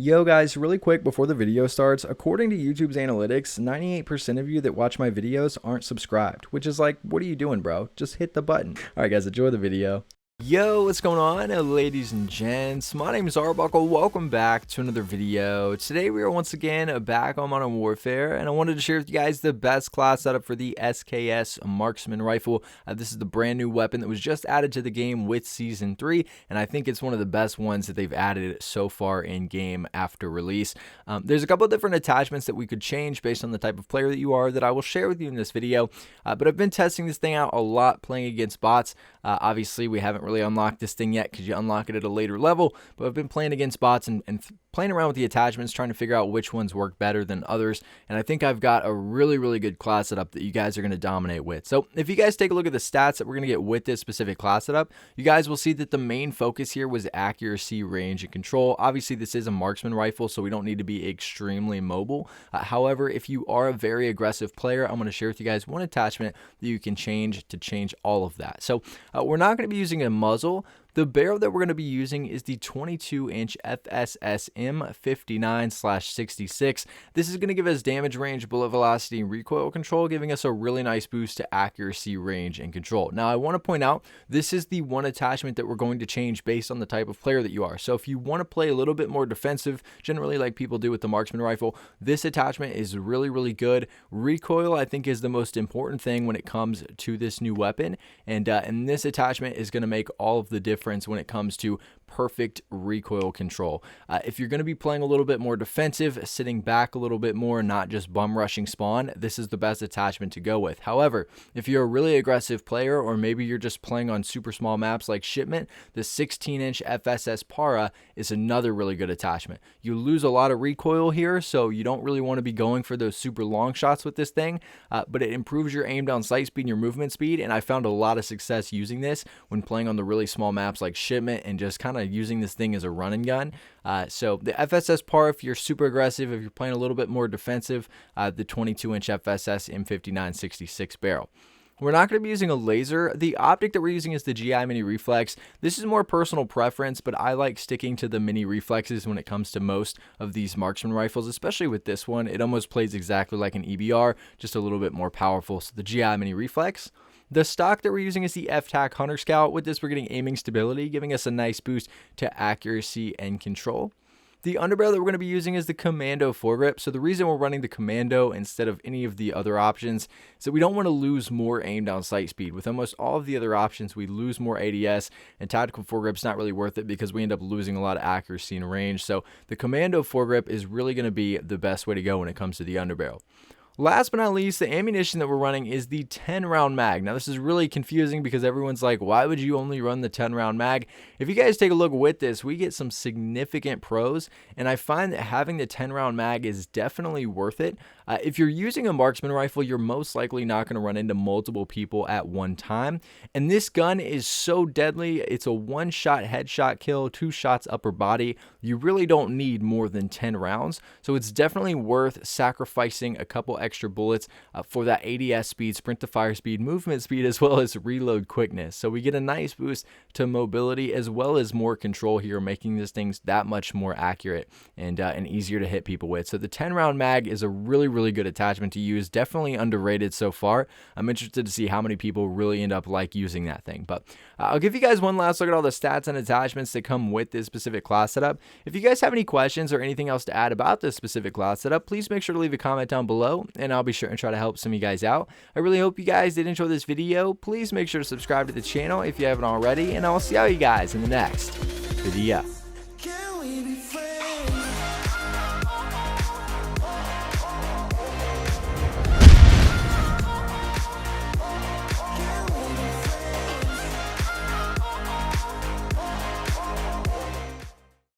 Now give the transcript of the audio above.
Yo guys, really quick before the video starts, according to YouTube's analytics, 98% of you that watch my videos aren't subscribed, which is like, what are you doing, bro? Just hit the button. Alright guys, enjoy the video. Yo, what's going on, ladies and gents? My name is Arbuckle. Welcome back to another video. Today we are once again back on Modern Warfare, and I wanted to share with you guys the best class setup for the SKS Marksman Rifle. This is the brand new weapon that was just added to the game with Season 3, and I think it's one of the best ones that they've added so far in game after release. There's a couple of different attachments that we could change based on the type of player that you are that I will share with you in this video, but I've been testing this thing out a lot playing against bots. Obviously, we haven't really unlocked this thing yet because you unlock it at a later level, but I've been playing against bots and playing around with the attachments, trying to figure out which ones work better than others, and I think I've got a really good class setup that you guys are going to dominate with. So if you guys take a look at the stats that we're going to get with this specific class setup, you guys will see that the main focus here was accuracy, range, and control. Obviously, this is a marksman rifle, so we don't need to be extremely mobile. However, if you are a very aggressive player, I'm going to share with you guys one attachment that you can change to change all of that. So we're not going to be using a muzzle. The barrel that we're going to be using is the 22-inch FSS M59/66. This is going to give us damage range, bullet velocity, and recoil control, giving us a really nice boost to accuracy, range, and control. Now, I want to point out, this is the one attachment that we're going to change based on the type of player that you are. So if you want to play a little bit more defensive, generally like people do with the marksman rifle, this attachment is really good. Recoil, I think, is the most important thing when it comes to this new weapon, and this attachment is going to make all of the difference when it comes to perfect recoil control. If you're going to be playing a little bit more defensive, sitting back a little bit more, not just bum rushing spawn, this is the best attachment to go with. However, if you're a really aggressive player, or maybe you're just playing on super small maps like Shipment, the 16-inch FSS Para is another really good attachment. You lose a lot of recoil here, so you don't really want to be going for those super long shots with this thing, but it improves your aim down sight speed and your movement speed, and I found a lot of success using this when playing on the really small maps like Shipment and just kind of using this thing as a run and gun. So the FSS Par, if you're super aggressive, if you're playing a little bit more defensive, the 22-inch FSS M59/66 barrel. We're not going to be using a laser. The optic that we're using is the GI Mini Reflex. This is more personal preference, but I like sticking to the mini reflexes when it comes to most of these marksman rifles, especially with this one. It almost plays exactly like an EBR, just a little bit more powerful. So the GI Mini Reflex. The stock that we're using is the FTAC Hunter Scout. With this, we're getting aiming stability, giving us a nice boost to accuracy and control. The underbarrel that we're going to be using is the Commando foregrip. So the reason we're running the Commando instead of any of the other options is that we don't want to lose more aim down sight speed. With almost all of the other options, we lose more ADS, and tactical foregrip's not really worth it because we end up losing a lot of accuracy and range. So the Commando foregrip is really going to be the best way to go when it comes to the underbarrel. Last but not least, the ammunition that we're running is the 10-round mag. Now, this is really confusing because everyone's like, why would you only run the 10-round mag? If you guys take a look with this, we get some significant pros, and I find that having the 10-round mag is definitely worth it. If you're using a marksman rifle, you're most likely not going to run into multiple people at one time, and this gun is so deadly. It's a one-shot headshot kill, 2 shots upper body. You really don't need more than 10 rounds, so it's definitely worth sacrificing a couple extra bullets for that ADS speed, sprint to fire speed, movement speed, as well as reload quickness. So we get a nice boost to mobility as well as more control here, making these things that much more accurate and easier to hit people with. So the 10-round mag is a really good attachment to use. Definitely underrated so far. I'm interested to see how many people really end up like using that thing. But I'll give you guys one last look at all the stats and attachments that come with this specific class setup. If you guys have any questions or anything else to add about this specific class setup, please make sure to leave a comment down below, and I'll be sure and try to help some of you guys out. I really hope you guys did enjoy this video. Please make sure to subscribe to the channel if you haven't already, and I'll see all you guys in the next video. Can we be friends?